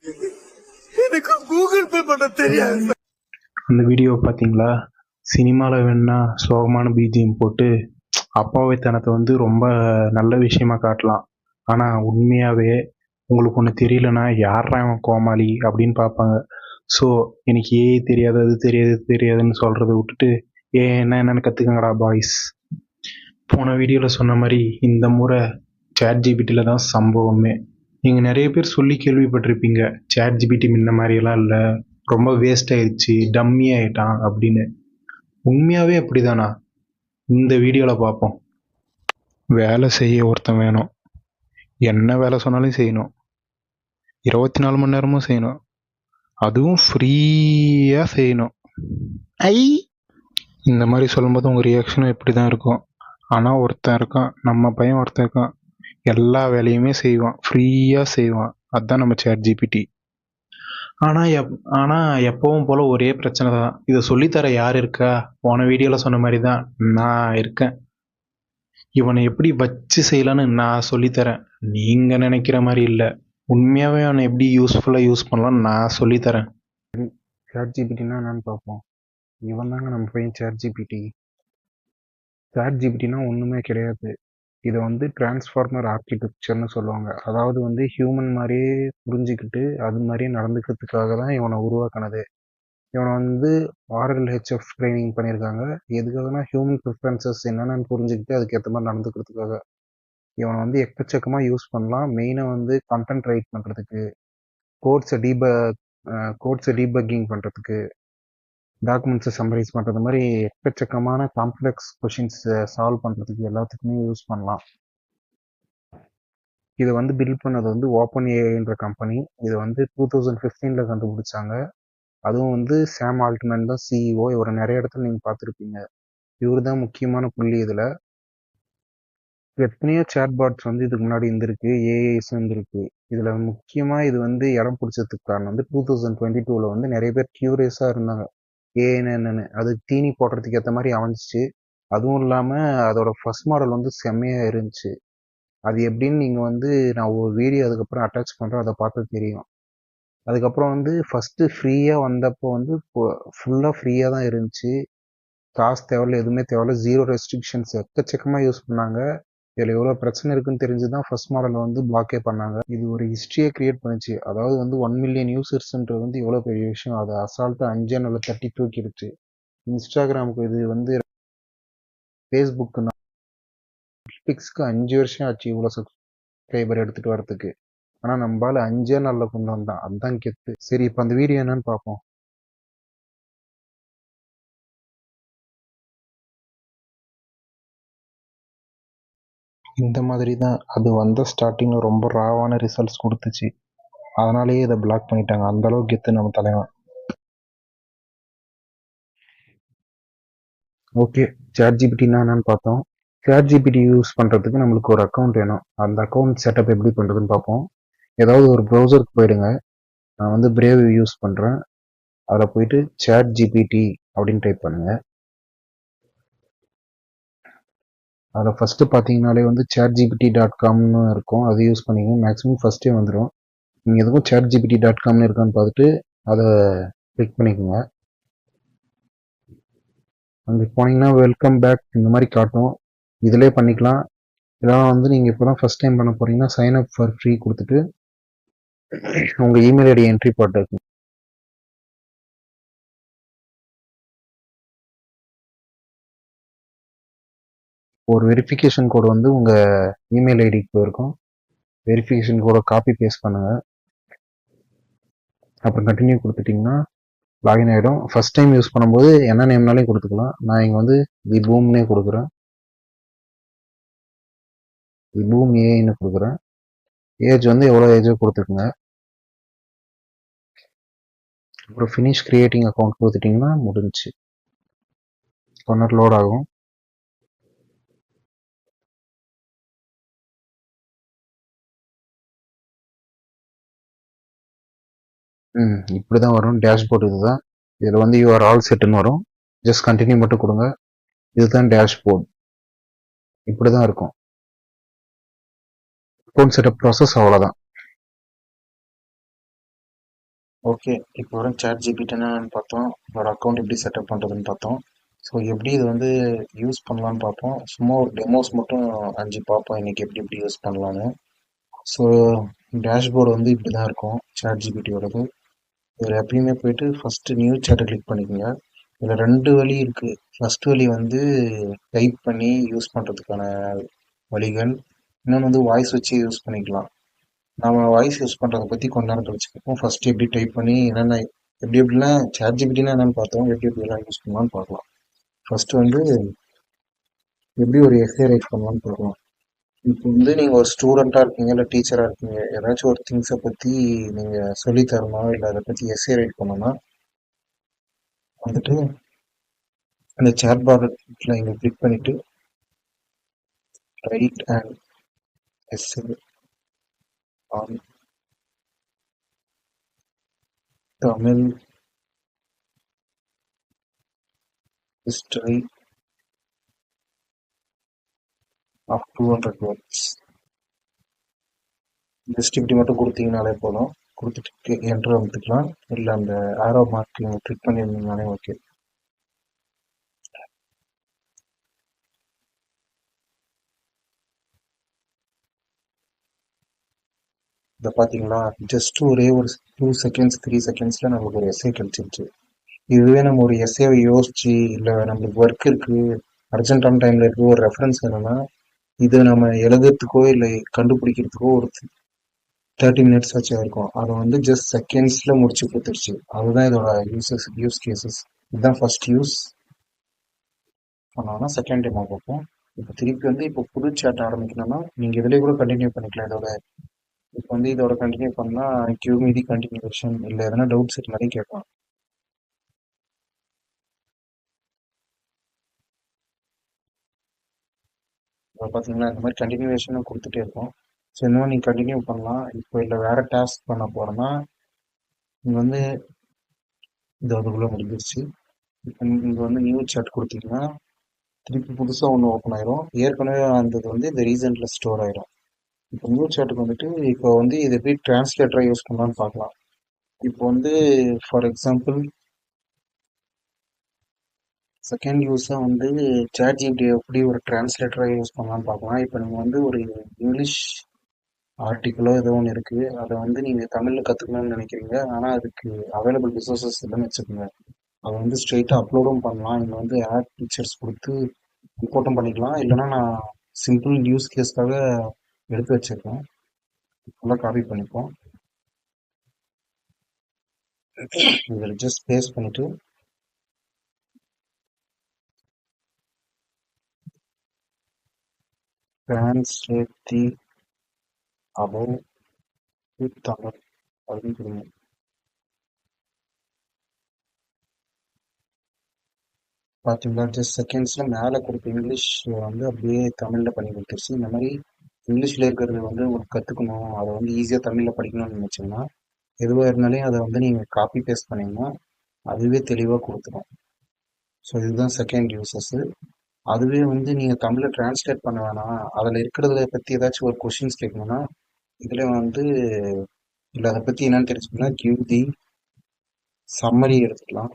எனக்கு Google Pay பண்ண தெரியாது. அந்த வீடியோ பார்த்தீங்களா? சினிமாவில் வேணா சோகமான பிஜிஎம் போட்டு அப்பாவித்தனத்தை வந்து ரொம்ப நல்ல விஷயமா காட்டலாம். ஆனால் உண்மையாகவே உங்களுக்கு ஒன்று தெரியலனா யாரா அவன் கோமாளி அப்படின்னு பார்ப்பாங்க. ஸோ எனக்கு தெரியாது அது தெரியாது இது தெரியாதுன்னு சொல்கிறத விட்டுட்டு என்னென்னு கற்றுக்கங்கடா பாய்ஸ். போன வீடியோவில் சொன்ன மாதிரி இந்த முறை சேட் ஜிபிடியில் தான் சம்பவமே. நீங்கள் நிறைய பேர் சொல்லி கேள்விப்பட்டிருப்பீங்க, சேட் ஜிபிடி முன்ன மாதிரியெல்லாம் இல்லை, ரொம்ப வேஸ்ட் ஆயிடுச்சு, டம்மி ஆயிட்டான் அப்படின்னு. உண்மையாகவே அப்படிதானா? இந்த வீடியோவில் பார்ப்போம். வேலை செய்ய ஒருத்தன் வேணும், என்ன வேலை சொன்னாலும் செய்யணும், 24 மணி நேரமும் செய்யணும், அதுவும் ஃப்ரீயாக செய்யணும். ஐ இந்த மாதிரி சொல்லும்போது உங்கள் ரியாக்ஷனும் இப்படி தான் இருக்கும். ஆனால் ஒருத்தன் இருக்கான், நம்ம பையன் ஒருத்தன் இருக்கான், எல்லா வேலையுமே செய்வான், ஃப்ரீயாக செய்வான். அதுதான் நம்ம சேட் ஜிபிடி. ஆனால் எப்பவும் போல் ஒரே பிரச்சனை தான். இதை சொல்லித்தர யார் இருக்கா? போன வீடியோவில் சொன்ன மாதிரி தான் நான் இருக்கேன். இவனை எப்படி வச்சு செய்யலான்னு நான் சொல்லித்தரேன். நீங்கள் நினைக்கிற மாதிரி இல்லை. உண்மையாகவே அவனை எப்படி யூஸ்ஃபுல்லாக யூஸ் பண்ணலான்னு நான் சொல்லித்தரேன். சேட் ஜிபிடினா என்னன்னு பார்ப்போம். இவன் தாங்க நம்ம பையன் சேட் ஜிபிடி. சேட் ஜிபிடினா ஒன்றுமே கிடையாது. இதை வந்து டிரான்ஸ்ஃபார்மர் ஆர்கிடெக்சர்னு சொல்லுவாங்க. அதாவது வந்து ஹியூமன் மாதிரியே புரிஞ்சுக்கிட்டு அது மாதிரியே நடந்துக்கிறதுக்காக தான் இவனை உருவாக்கினது. இவனை வந்து RLHF ட்ரைனிங் பண்ணியிருக்காங்க. எதுக்காகனா ஹியூமன் ப்ரிஃபரன்சஸ் என்னென்னு புரிஞ்சுக்கிட்டு அதுக்கேற்ற மாதிரி நடந்துக்கிறதுக்காக. இவனை வந்து எக்கச்சக்கமாக யூஸ் பண்ணலாம். மெயினாக வந்து கண்டென்ட் ரைட் பண்ணுறதுக்கு, கோட்ஸை டீபக்கிங் பண்ணுறதுக்கு, டாக்குமெண்ட்ஸை சம்மரைஸ் பண்ணுறது மாதிரி எக்கச்சக்கமான காம்ப்ளெக்ஸ் கொஷின்ஸை சால்வ் பண்ணுறதுக்கு எல்லாத்துக்குமே யூஸ் பண்ணலாம். இதை வந்து பில்ட் பண்ணது வந்து ஓப்பன் ஏஐன்ற கம்பெனி. இதை வந்து 2015 கண்டுபிடிச்சாங்க. அதுவும் வந்து சாம் ஆல்ட்மேன் தான் CEO. இவரை நிறைய இடத்துல நீங்கள் பார்த்துருப்பீங்க. இவர் தான் முக்கியமான புள்ளி. இதில் எத்தனையோ சேட்பாட்ஸ் வந்து இதுக்கு முன்னாடி இருந்திருக்கு, ஏஐஸ் இருந்திருக்கு. இதில் முக்கியமாக இது வந்து இடம் பிடிச்சதுக்கு காரணம் வந்து 2022 வந்து நிறைய பேர் க்யூரியஸாக இருந்தாங்க ஏஐன்னு என்னன்னு. அது தீனி போடுறதுக்கு ஏற்ற மாதிரி அமைஞ்சிச்சு. அதுவும் இல்லாமல் அதோட ஃபர்ஸ்ட் மாடல் வந்து செம்மையாக இருந்துச்சு. அது எப்படின்னு நீங்கள் வந்து நான் ஒரு வீடியோ அதுக்கப்புறம் அட்டாச் பண்ணுறேன், அதை பார்த்து தெரியும். அதுக்கப்புறம் வந்து ஃபஸ்ட்டு ஃப்ரீயாக வந்தப்போ வந்து ஃபுல்லாக ஃப்ரீயாக தான் இருந்துச்சு. காசு தேவையில்ல, எதுவுமே தேவையில்ல, 0 ரெஸ்ட்ரிக்ஷன்ஸ். எக்கச்சக்கமாக யூஸ் பண்ணாங்க. இதில் எவ்வளோ பிரச்சனை இருக்குன்னு தெரிஞ்சு தான் ஃபர்ஸ்ட் மாடலில் வந்து பிளாக்கே பண்ணாங்க. இது ஒரு ஹிஸ்ட்ரியை கிரியேட் பண்ணிச்சு. அதாவது வந்து 1 மில்லியன் யூசர்ஸ்ன்றது வந்து எவ்வளோ பெரிய விஷயம். அதை அசால்ட்டு 5 நாள்ல தட்டி தூக்கிடுச்சு. இன்ஸ்டாகிராமுக்கு இது வந்து, ஃபேஸ்புக்கு, நெட்ஃப்ளிக்ஸ்க்கு 5 வருஷம் ஆச்சு இவ்வளோ சப்ஸ்கிரைபர் எடுத்துகிட்டு வரதுக்கு. ஆனால் நம்மளால 5 நாளில் கொண்டு வந்தான். அதுதான் கெத்து. சரி, இப்போ அந்த வீடியோ என்னன்னு பார்ப்போம். இந்த மாதிரி தான் அது வந்த ஸ்டார்டிங்கில் ரொம்ப ராவான ரிசல்ட்ஸ் கொடுத்துச்சு. அதனாலேயே இதை பிளாக் பண்ணிட்டாங்க. அந்த அளவுக்கு கெத்து நம்ம தலைவன். ஓகே, சேட் ஜிபிடினா என்னன்னு பார்த்தோம். சேட் ஜிபிடி யூஸ் பண்ணுறதுக்கு நம்மளுக்கு ஒரு அக்கௌண்ட் வேணும். அந்த அக்கௌண்ட் செட்டப் எப்படி பண்ணுறதுன்னு பார்ப்போம். ஏதாவது ஒரு ப்ரௌசருக்கு போயிடுங்க. நான் வந்து பிரேவ் யூஸ் பண்ணுறேன். அதில் போயிட்டு சேட் ஜிபிடி அப்படின்னு டைப் பண்ணுங்கள். அதில் ஃபஸ்ட்டு பார்த்தீங்கனாலே வந்து chatgpt.comனு இருக்கும். அது யூஸ் பண்ணிங்க. மேக்ஸிமம் ஃபஸ்ட்டே வந்துடும். நீங்கள் எதுக்கும் chatgpt.comனு இருக்கான்னு பார்த்துட்டு அதை கிளிக் பண்ணிக்கோங்க. அங்கே போனீங்கன்னா வெல்கம் பேக் இந்த மாதிரி காட்டும். இதிலே பண்ணிக்கலாம். இதெல்லாம் வந்து நீங்கள் இப்போ தான் ஃபஸ்ட் டைம் பண்ண போகிறீங்கன்னா சைன் அப் ஃபார் ஃப்ரீ கொடுத்துட்டு உங்கள் இமெயில் ஐடி என்ட்ரி போட்டு ஒரு வெரிஃபிகேஷன் கோடு வந்து உங்கள் இமெயில் ஐடிக்கு போயிருக்கும். வெரிஃபிகேஷன் கோடை காப்பி பேஸ்ட் பண்ணுங்கள். அப்புறம் கண்டினியூ கொடுத்துட்டிங்கன்னா லாகின் ஆகிடும். ஃபஸ்ட் டைம் யூஸ் பண்ணும்போது என்ன நேம்னாலே கொடுத்துக்கலாம். நான் இங்கே வந்து தி பூம்னே கொடுக்குறேன். தி பூம் ஏன்னு கொடுக்குறேன். ஏஜ் வந்து எவ்வளோ ஏஜோ கொடுத்துக்குங்க. அப்புறம் ஃபினிஷ் கிரியேட்டிங் அக்கௌண்ட் கொடுத்துட்டிங்கன்னா முடிஞ்சிச்சு. கொஞ்சம் லோட் ஆகும். இப்படி தான் வரும். டேஷ்போர்ட் இதுதான். இதில் வந்து யூஆர் ஆல் செட்டுன்னு வரும். ஜஸ்ட் கண்டினியூ மட்டும் கொடுங்க. இதுதான் டேஷ்போர்ட். இப்படி தான் இருக்கும். அக்கௌண்ட் செட்டப் ப்ராசஸ் அவ்வளோதான். ஓகே. இப்போ வர ChatGPT என்னன்னு பார்த்தோம். ஒரு அக்கவுண்ட் எப்படி செட்டப் பண்ணுறதுன்னு பார்த்தோம். ஸோ எப்படி இது வந்து யூஸ் பண்ணலான்னு பார்ப்போம். சும்மா ஒரு டெமோஸ் மட்டும் 5 பார்ப்போம் இன்னைக்கு எப்படி எப்படி யூஸ் பண்ணலான்னு. ஸோ டேஷ்போர்டு வந்து இப்படி தான் இருக்கும் ChatGPTயோடது. இதில் எப்பயுமே போயிட்டு ஃபஸ்ட்டு நியூ சேட்டை கிளிக் பண்ணிக்கோங்க. இதில் 2 வழி இருக்குது. ஃபர்ஸ்ட் வழி வந்து டைப் பண்ணி யூஸ் பண்ணுறதுக்கான வழிகள். இன்னொன்று வந்து வாய்ஸ் வச்சு யூஸ் பண்ணிக்கலாம். நம்ம வாய்ஸ் யூஸ் பண்ணுறத பற்றி கொஞ்ச நேரம் கழிச்சு பார்ப்போம். ஃபர்ஸ்ட் எப்படி டைப் பண்ணி என்னென்ன எப்படி எப்படிலாம் ChatGPTனா என்னன்னு பார்த்தோம். எப்படி எப்படிலாம் யூஸ் பண்ணலாம்னு பார்க்கலாம். ஃபர்ஸ்ட் வந்து எப்படி ஒரு எஸ்ஸே ரைட் பண்ணலாம்னு பார்க்கலாம். இப்போ வந்து நீங்கள் ஒரு ஸ்டூடெண்ட்டாக இருக்கீங்க இல்லை டீச்சராக இருக்கீங்க, ஏதாச்சும் ஒரு திங்ஸை பற்றி நீங்கள் சொல்லி தரணும் இல்லை அதை பற்றி எஸ்ஸே ரைட் பண்ணணும்னா வந்துட்டு அந்த சேட் பாக்ஸில் இங்கே கிளிக் பண்ணிவிட்டு write and essay on Tamil history of 200 words just இப்படி மட்டும் கொடுத்தீங்கனாலே போதும். கொடுத்துட்டு என்ட்ரு வந்துக்கலாம். இல்லை அந்த ஆரோ மார்க் நீங்கள் கிளிக் பண்ணியிருந்தீங்கனாலே ஓகே. இதை பார்த்தீங்களா, ஜஸ்ட் ஒரே ஒரு 2 செகண்ட்ஸ் 3 செகண்ட்ஸில் நமக்கு ஒரு எஸ்ஏ கிடைச்சிருச்சு. இதுவே நம்ம ஒரு எஸ்ஏவை யோசிச்சு இல்லை நம்மளுக்கு ஒர்க் இருக்குது, அர்ஜென்டான டைமில் இருக்குது, ஒரு ரெஃபரன்ஸ் வேணும்னா இது நம்ம எழுதுறதுக்கோ இல்லை கண்டுபிடிக்கிறதுக்கோ ஒரு 30 மினிட்ஸ் ஆச்சு இருக்கும். அதை வந்து ஜஸ்ட் செகண்ட்ஸில் முடிச்சு கொடுத்துருச்சு. அதுதான் இதோட யூஸ் கேசஸ். இதுதான் ஃபர்ஸ்ட் யூஸ் பண்ணோம்னா செகண்ட் டைம் பார்ப்போம். இப்போ திருப்பி வந்து இப்போ புது சேட் ஆரம்பிக்கணும்னா நீங்கள் இதிலே கூட கண்டினியூ பண்ணிக்கலாம். இதோட இப்போ வந்து இதோட கண்டினியூ பண்ணால் கியூ மீதி கண்டினியூஷன் இல்லை எதனா டவுட்ஸ் இருந்தாலும் கேட்கலாம். இப்போ பார்த்தீங்கன்னா இந்த மாதிரி கண்டினியூவேஷனும் கொடுத்துட்டே இருக்கும். ஸோ இந்த மாதிரி நீங்கள் கண்டினியூ பண்ணலாம். இப்போ இல்லை வேறு டாஸ்க் பண்ண போகிறோன்னா நீங்கள் வந்து இது அதுக்குள்ளே முடிஞ்சிருச்சு. இப்போ நீங்கள் வந்து நியூ சேட் கொடுத்தீங்கன்னா திருப்பி புதுசாக ஒன்று ஓப்பன் ஆயிரும். ஏற்கனவே வந்தது வந்து இந்த ரீசன்ட்டில் ஸ்டோர் ஆயிரும். இப்போ நியூ சேட்டுக்கு வந்துட்டு இப்போ வந்து இது எப்படி டிரான்ஸ்லேட்டராக யூஸ் பண்ணலான்னு பார்க்கலாம். இப்போ வந்து ஃபார் எக்ஸாம்பிள் செகண்ட் யூஸாக வந்து ChatGPT எப்படி ஒரு டிரான்ஸ்லேட்டராக யூஸ் பண்ணலான்னு பார்க்கலாம். இப்போ நீங்கள் வந்து ஒரு இங்கிலீஷ் ஆர்டிக்கிளோ ஏதோ ஒன்று இருக்குது, அதை வந்து நீங்கள் தமிழில் கற்றுக்கணும்னு நினைக்கிறீங்க, ஆனால் அதுக்கு அவைலபிள் ரிசோர்ஸஸ் இல்லைன்னு வச்சுக்கோங்க. அதை வந்து ஸ்ட்ரெயிட்டாக அப்லோடும் பண்ணலாம். இங்கே வந்து ஆட் பிக்சர்ஸ் கொடுத்து இம்போர்ட்டும் பண்ணிக்கலாம். இல்லைன்னா நான் சிம்பிள் யூஸ் கேஸ்க்காக எடுத்து வச்சிருக்கேன். ஃபுல்லாக காப்பி பண்ணிப்போம். இதில் ஜஸ்ட் பேஸ்ட் பண்ணிவிட்டு translate the above to Tamil அப்படின்னு கொடுங்க. பார்த்தீங்களா, ஜஸ்ட் செகண்ட்ஸில் மேலே கொடுத்த இங்கிலீஷ் வந்து அப்படியே தமிழில் பண்ணி கொடுத்துருச்சு. இந்த மாதிரி இங்கிலீஷில் இருக்கிறது வந்து உங்களுக்கு கற்றுக்கணும், அதை வந்து ஈஸியாக தமிழில் படிக்கணும்னு நினச்சிங்கன்னா எதுவாக இருந்தாலும் அதை வந்து நீங்கள் காப்பி பேஸ்ட் பண்ணிங்கன்னா அதுவே தெளிவாக கொடுத்துரும். ஸோ இதுதான் செகண்ட் யூசஸ்ஸு. அதுவே வந்து நீங்கள் தமிழில் டிரான்ஸ்லேட் பண்ண வேணாம், அதில் இருக்கிறத பற்றி ஏதாச்சும் ஒரு கொஷின்ஸ் கேட்கணும்னா இதில் வந்து இல்லை அதை பற்றி என்னன்னு தெரிஞ்சுக்கணும்னா கிவ் தி சம்மரி எடுத்துக்கலாம்.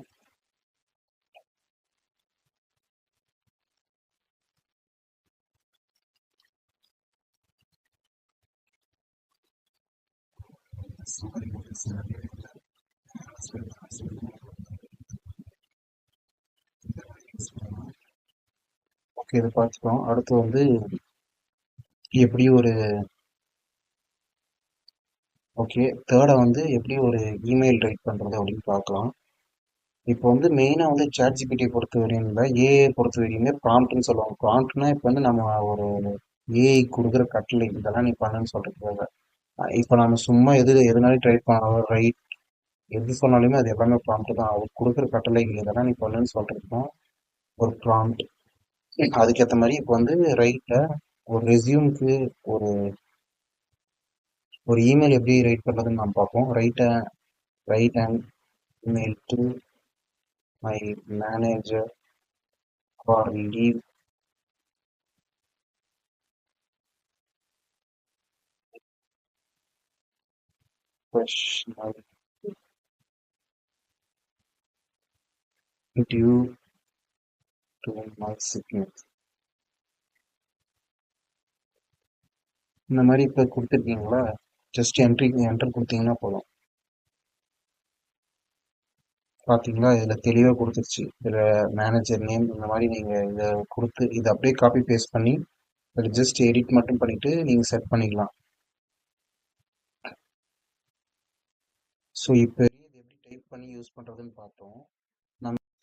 ஓகே, இதை பார்த்துட்டோம். அடுத்து வந்து எப்படி ஒரு ஓகே தேர்டை வந்து எப்படி ஒரு இமெயில் ரைட் பண்ணுறது அப்படின்னு பார்க்கலாம். இப்போ வந்து மெயினாக வந்து ChatGPT பொறுத்த வரையும் இல்லை, ஏஐ பொறுத்த வரையுமே ப்ராம்ப்ட்னு சொல்லுவாங்க. ப்ராம்ப்ட்னா இப்போ வந்து நம்ம ஒரு ஏஐ கொடுக்குற கட்டளை இதெல்லாம் நீ பண்ணுன்னு சொல்கிறதுக்காக. இப்போ நம்ம சும்மா எதுனாலும் ட்ரை பண்ண ரைட் எது சொன்னாலுமே அது எல்லாமே ப்ராம்ப்ட் தான். அவர் கொடுக்குற கட்டளை இதெல்லாம் நீ பண்ணுன்னு சொல்கிறது தான் ஒரு ப்ராம்ப்ட். அதுக்கேற்ற மாதிரி இப்போ வந்து ரைட்டில் ஒரு ரெஸ்யூம்க்கு ஒரு ஒரு இமெயில் எப்படி ரைட் பண்ணுறதுன்னு நம்ம பார்ப்போம். Write and email to my manager for leave professional due to my sickness. இந்த மாதிரி இப்போ கொடுத்துருக்கீங்களா, ஜஸ்ட் என்டர் கொடுத்தீங்கன்னா போதும். பார்த்தீங்களா, இதில் தெளிவாக கொடுத்துருச்சு. இதில் மேனேஜர் நேம் இந்த மாதிரி நீங்கள் இதை கொடுத்து இதை அப்படியே காப்பி பேஸ்ட் பண்ணி இதில் ஜஸ்ட் எடிட் மட்டும் பண்ணிவிட்டு நீங்கள் செட் பண்ணிக்கலாம். ஸோ இப்போ இது எப்படி டைப் பண்ணி யூஸ் பண்ணுறதுன்னு பார்த்தோம்.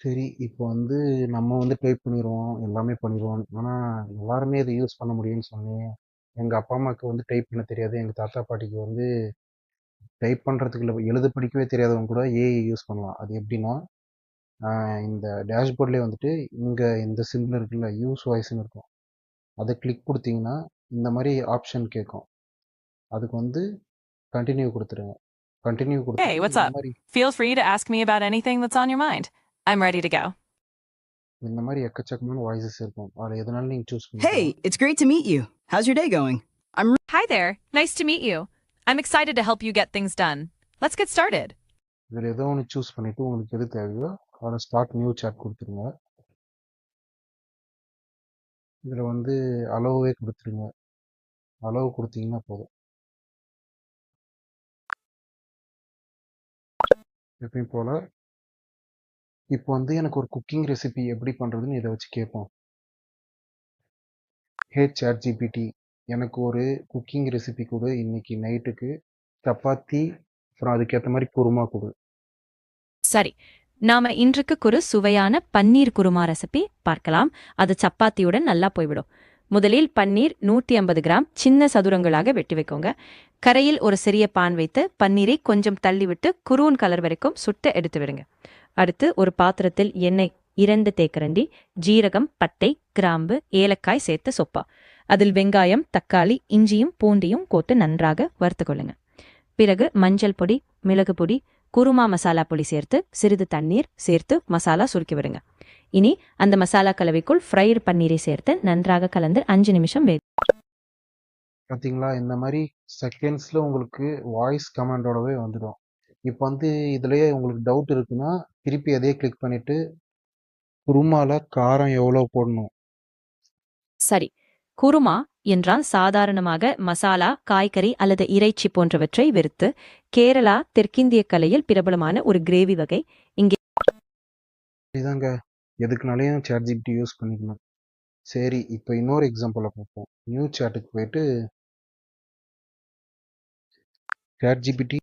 சரி, இப்போ வந்து நம்ம வந்து டைப் பண்ணிடுவோம், எல்லாமே பண்ணிடுவோம். ஆனால் எல்லாருமே இதை யூஸ் பண்ண முடியும்னு சொன்னேன். எங்கள் அப்பா அம்மாவுக்கு வந்து டைப் பண்ண தெரியாது. எங்கள் தாத்தா பாட்டிக்கு வந்து டைப் பண்ணுறதுக்கு இல்லை, எழுத படிக்கவே தெரியாதவங்க கூட ஏஐ யூஸ் பண்ணலாம். அது எப்படின்னா, இந்த டேஷ்போர்ட்லேயே வந்துட்டு இங்கே இந்த சிம்பிள் இருக்குல்ல, யூஸ் வாய்ஸ்ன்னு இருக்கும். அதை கிளிக் கொடுத்தீங்கன்னா இந்த மாதிரி ஆப்ஷன் கேட்கும். அதுக்கு வந்து கண்டினியூ கொடுத்துருங்க. கண்டினியூ Hey, கொடுத்துட்டு what's இந்த up? மாதிரி Feel free to ask me about anything that's on your mind. I'm ready to go. இந்த மாதிரி எக்கச்சக்கமான வாய்ஸஸ் இருக்கும். அதில் எதனாலும் நீங்கள் சூஸ் பண்ணிக்கலாம். Hey, it's great to meet you. How's your day going? Hi there. Nice to meet you. I'm excited to help you get things done. Let's get started. இதில் ஏதோ ஒன்று சூஸ் பண்ணிவிட்டு உங்களுக்கு எது தேவையோ அதில் ஸ்டார்ட் நியூ சாட் கொடுத்துருங்க. இதில் வந்து அளவே கொடுத்துருங்க. அளவு கொடுத்தீங்கன்னா போதும். எப்பயும் போல் இப்போ வந்து எனக்கு ஒரு குக்கிங் ரெசிபி எப்படி பண்ணுறதுன்னு இதை வச்சு கேட்போம். ஹே சாட் ஜிபிடி, எனக்கு ஒரு குக்கிங் ரெசிபி கொடு, இன்னைக்கு நைட்டுக்கு சப்பாத்தி, அப்புறம் அதுக்கேற்ற மாதிரி குருமா கொடு. சரி, நாம இன்றைக்கு ஒரு சுவையான பன்னீர் குருமா ரெசிபி பார்க்கலாம். அது சப்பாத்தியுடன் நல்லா போய்விடும். முதலில் பன்னீர் 150 கிராம் சின்ன சதுரங்களாக வெட்டி வைக்கோங்க. கரையில் ஒரு சிறிய பான் வைத்து பன்னீரை கொஞ்சம் தள்ளிவிட்டு குரூன் கலர் வரைக்கும் சுட்டு எடுத்து விடுங்க. அடுத்து ஒரு பாத்திரத்தில் எண்ணெய் 2 தேக்கரண்டி, ஜீரகம், பட்டை, கிராம்பு, ஏலக்காய் சேர்த்து சொப்பா. அதில் வெங்காயம், தக்காளி, இஞ்சியும் பூண்டியும் கோத்து நன்றாக வறுத்து கொள்ளுங்க. பிறகு மஞ்சள் பொடி, மிளகு பொடி, குருமா மசாலா பொடி சேர்த்து சிறிது தண்ணீர் சேர்த்து மசாலா சுருக்கி விடுங்க. இனி அந்த மசாலா கலவைக்குள் ஃப்ரைடு பன்னீரை சேர்த்து நன்றாக கலந்து 5 நிமிஷம் பார்த்தீங்களா, இந்த மாதிரி செகண்ட்ஸில் உங்களுக்கு வாய்ஸ் கமாண்டோடவே வந்துடும். இப்போ வந்து இதுலேயே உங்களுக்கு டவுட் இருக்குன்னா திருப்பி அதே கிளிக் பண்ணிவிட்டு குருமால காரம் எவ்வளோ போடணும். சரி, குருமா என்றால் சாதாரணமாக மசாலா, காய்கறி அல்லது இறைச்சி போன்றவற்றை வெறுத்து கேரளா தெற்கிந்திய கலையில் பிரபலமான ஒரு கிரேவி வகை. இங்கே இதாங்க, எதுக்குனாலையும் சாட் ஜிபிடி யூஸ் பண்ணிக்கணும். சரி, இப்போ இன்னொரு எக்ஸாம்பிளை பார்ப்போம். நியூ சாட்டுக்கு போயிட்டு சாட் ஜிபிடி,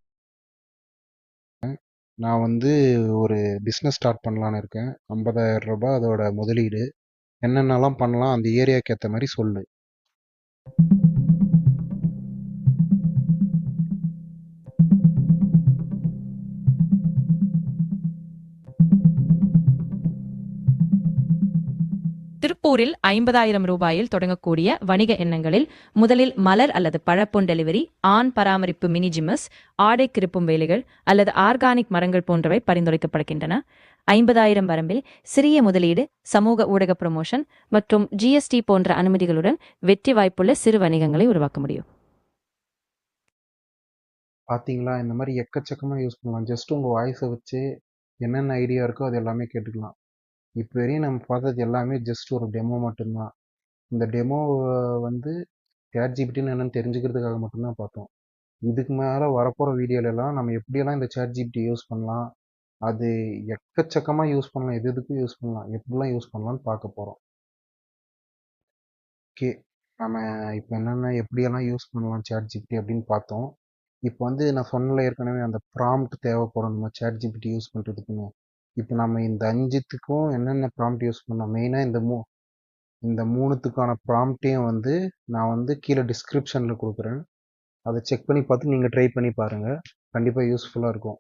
நான் வந்து ஒரு பிஸ்னஸ் ஸ்டார்ட் பண்ணலான்னு இருக்கேன். 50,000 ரூபாய் அதோட முதலீடு. என்னென்னலாம் பண்ணலாம், அந்த ஏரியாவுக்கு ஏற்ற மாதிரி சொல்லு. திருப்பூரில் 50,000 ரூபாயில் தொடங்கக்கூடிய வணிக எண்ணங்களில் முதலில் மலர் அல்லது பழப்பொன் டெலிவரி, ஆண் பராமரிப்பு, மினி ஜிமஸ், ஆடை கிருப்பும் வேலைகள் அல்லது ஆர்கானிக் மரங்கள் போன்றவை பரிந்துரைக்கப்படுகின்றன. 50,000 வரம்பில் சிறிய முதலீடு, சமூக ஊடக ப்ரமோஷன் மற்றும் ஜிஎஸ்டி போன்ற அனுமதிகளுடன் வெற்றி வாய்ப்புள்ள சிறு வணிகங்களை உருவாக்க முடியும். பார்த்தீங்களா, இந்த மாதிரி எக்கச்சக்கமாக யூஸ் பண்ணலாம். ஜஸ்ட் உங்கள் வாய்ஸை வச்சு என்னென்ன ஐடியா இருக்கோ அது எல்லாமே கேட்டுக்கலாம். இப்போ வரையும் நம்ம பார்த்தது எல்லாமே ஜஸ்ட் ஒரு டெமோ மட்டும்தான். இந்த டெமோ வந்து சாட் ஜிபிடின்னு என்னென்னு தெரிஞ்சுக்கிறதுக்காக மட்டும்தான் பார்த்தோம். இதுக்கு மேலே வரப்போகிற வீடியோலெல்லாம் நம்ம எப்படியெல்லாம் இந்த சாட் ஜிபிடி யூஸ் பண்ணலாம், அது எக்கச்சக்கமாக யூஸ் பண்ணலாம், எது எதுக்கும் யூஸ் பண்ணலாம், எப்படிலாம் யூஸ் பண்ணலாம்னு பார்க்க போகிறோம். ஓகே, நம்ம இப்போ என்னென்ன எப்படியெல்லாம் யூஸ் பண்ணலாம் சாட் ஜிபிடி அப்படின்னு பார்த்தோம். இப்போ வந்து நான் சொன்னல ஏற்கனவே அந்த ப்ராம்ப்ட் தேவைப்படும் நம்ம சாட் ஜிபிடி யூஸ் பண்ணுறதுக்குன்னு. இப்போ நம்ம இந்த 5த்துக்கும் என்னென்ன ப்ராம்ப்ட் யூஸ் பண்ணோம், மெயினாக இந்த 3த்துக்கான ப்ராம்ப்டையும் வந்து நான் வந்து கீழே டிஸ்கிரிப்ஷனில் கொடுக்குறேன். அதை செக் பண்ணி பார்த்து நீங்கள் ட்ரை பண்ணி பாருங்கள். கண்டிப்பாக யூஸ்ஃபுல்லாக இருக்கும்.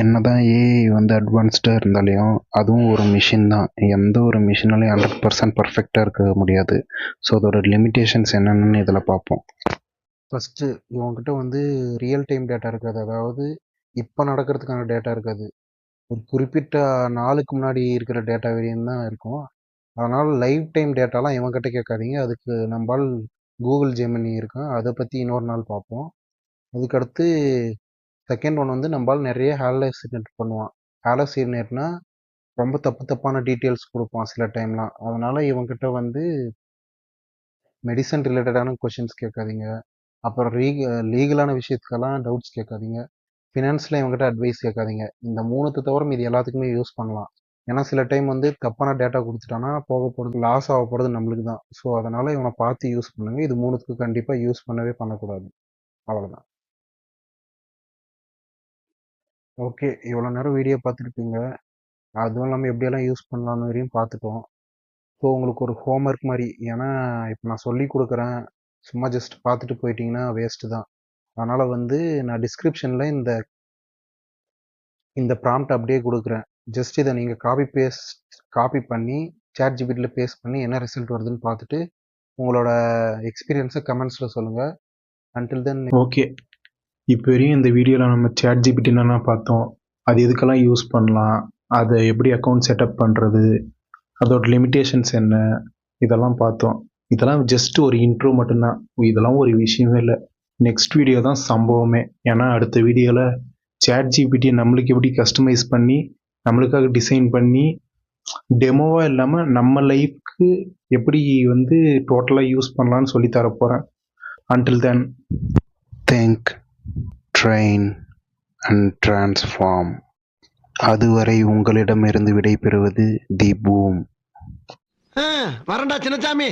என்னதான் ஏஐ வந்து அட்வான்ஸ்டாக இருந்தாலையும் அதுவும் ஒரு மிஷின் தான். எந்த ஒரு மிஷினாலையும் 100% பர்ஃபெக்டாக இருக்க முடியாது. ஸோ அதோட லிமிட்டேஷன்ஸ் என்னென்னு இதில் பார்ப்போம். ஃபஸ்ட்டு இவங்ககிட்ட வந்து ரியல் டைம் டேட்டா இருக்காது. அதாவது இப்போ நடக்கிறதுக்கான டேட்டா இருக்காது. ஒரு குறிப்பிட்ட நாளுக்கு முன்னாடி இருக்கிற டேட்டா வரையும் தான் இருக்கும். அதனால் லைவ் டைம் டேட்டாலாம் இவங்ககிட்ட கேட்காதீங்க. அதுக்கு நம்மால் கூகுள் ஜெமினி இருக்கான், அதை பற்றி இன்னொரு நாள் பார்ப்போம். அதுக்கடுத்து செகண்ட் ஒன் வந்து நம்மளால் நிறைய ஹாலோசினேட் பண்ணுவான். ஹாலோசினேட்னா ரொம்ப தப்பான டீட்டெயில்ஸ் கொடுப்பான் சில டைம்லாம். அதனால இவங்ககிட்ட வந்து மெடிசன் ரிலேட்டடான கொஷின்ஸ் கேட்காதீங்க. அப்புறம் லீகலான விஷயத்துக்கெல்லாம் டவுட்ஸ் கேட்காதீங்க. ஃபினான்ஸில் இவங்ககிட்ட அட்வைஸ் கேட்காதீங்க. இந்த 3 தவிர இது எல்லாத்துக்குமே யூஸ் பண்ணலாம். ஏன்னா சில டைம் வந்து தப்பான டேட்டா கொடுத்துட்டானா போக போகிறது லாஸ் ஆக போகிறது நம்மளுக்கு தான். ஸோ அதனால் இவனை பார்த்து யூஸ் பண்ணுங்க. இது 3த்துக்கு கண்டிப்பாக யூஸ் பண்ணவே பண்ணக்கூடாது. அவ்வளோதான். ஓகே, இவ்வளோ நேரம் வீடியோ பார்த்துருப்பீங்க. அதுவும் இல்லாமல் எப்படியெல்லாம் யூஸ் பண்ணலான்னு வரையும் பார்த்துட்டோம். ஸோ உங்களுக்கு ஒரு ஹோம்ஒர்க் மாதிரி. ஏன்னா இப்போ நான் சொல்லி கொடுக்குறேன், சும்மா ஜஸ்ட் பார்த்துட்டு போயிட்டீங்கன்னா வேஸ்ட்டு தான். அதனால் வந்து நான் டிஸ்கிரிப்ஷனில் இந்த ப்ராம்ப்ட் அப்படியே கொடுக்குறேன். ஜஸ்ட் இதை நீங்கள் காப்பி பண்ணி ChatGPTல பேஸ்ட் பண்ணி என்ன ரிசல்ட் வருதுன்னு பார்த்துட்டு உங்களோட எக்ஸ்பீரியன்ஸை கமெண்ட்ஸில் சொல்லுங்கள். அன்டில் தென் ஓகே, இப்போ வரையும் இந்த வீடியோவில் நம்ம ChatGPT என்னென்ன பார்த்தோம், அது எதுக்கெல்லாம் யூஸ் பண்ணலாம், அதை எப்படி அக்கௌண்ட் செட்டப் பண்ணுறது, அதோட லிமிட்டேஷன்ஸ் என்ன, இதெல்லாம் பார்த்தோம். இதெல்லாம் ஜஸ்ட் ஒரு இன்ட்ரோ மட்டும்தான். இதெல்லாம் ஒரு விஷயமே இல்லை. நெக்ஸ்ட் வீடியோ தான் சம்பவமே. ஏன்னா அடுத்த வீடியோவில் ChatGPT நம்மளுக்கு எப்படி கஸ்டமைஸ் பண்ணி நம்மளுக்காக டிசைன் பண்ணி டெமோவாக இல்லாமல் நம்ம லைஃப்க்கு எப்படி வந்து டோட்டலாக யூஸ் பண்ணலான்னு சொல்லி தரப்போகிறேன். Until then think, train and transform. அதுவரை உங்களிடமிருந்து விடைபெறுவது தி பூம். வரண்டா சின்னசாமி.